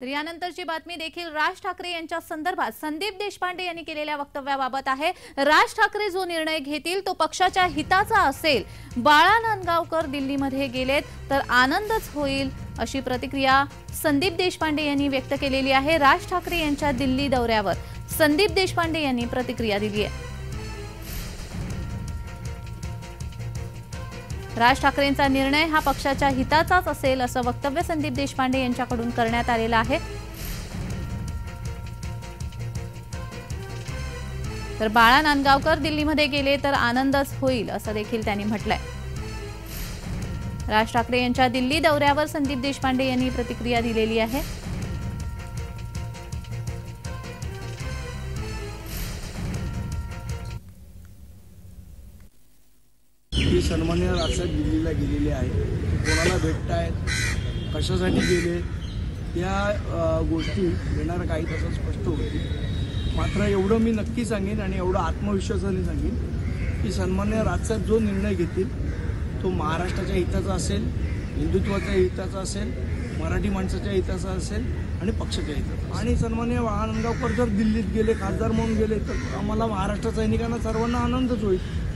तर यानंतरची बातमी देखील राज ठाकरे यांच्या संदर्भात संदीप देशपांडे यांनी केलेल्या वक्तव्याबाबत आहे। राज ठाकरे जो निर्णय घेतील तो पक्षाच्या हिताचा असेल। बाळा नांदगावकर दिल्लीमध्ये गेलेत तर आनंदच होईल अशी प्रतिक्रिया संदीप देशपांडे यांनी व्यक्त केलेली आहे। राज ठाकरे यांच्या दिल्ली दौऱ्यावर संदीप देशपांडे यांनी प्रतिक्रिया दिली आहे। राज ठाकरेंचा निर्णय हा पक्षाच्या हिताचाच असेल असं वक्तव्य संदीप देशपांडे यांच्याकडून करण्यात आलेलं आहे। तर बाळा नांदगावकर दिल्लीमध्ये गेले तर आनंदच होईल असं देखील त्यांनी म्हटलंय। राज ठाकरे यांच्या दिल्ली दौऱ्यावर संदीप देशपांडे यांनी प्रतिक्रिया दिलेली आहे। की सन्माननीय राजसाहेब दिल्लीला गेलेले आहेत, कोणाला भेटतायत, कशासाठी गेले या गोष्टी येणाऱ्या काही तासात स्पष्ट होतील। मात्र एवढं मी नक्की सांगेन आणि एवढं आत्मविश्वासाने सांगेन की सन्माननीय राजसाहेब जो निर्णय घेतील तो महाराष्ट्राच्या हिताचा असेल, हिंदुत्वाच्या हिताचा असेल, मराठी माणसाच्या हिताचा असेल आणि पक्षाच्या हिताचा। आणि सन्माननीय बाळा नांदगावकर जर दिल्लीत गेले, खासदार म्हणून गेले तर आम्हाला महाराष्ट्र सैनिकांना सर्वांना आनंदच होईल।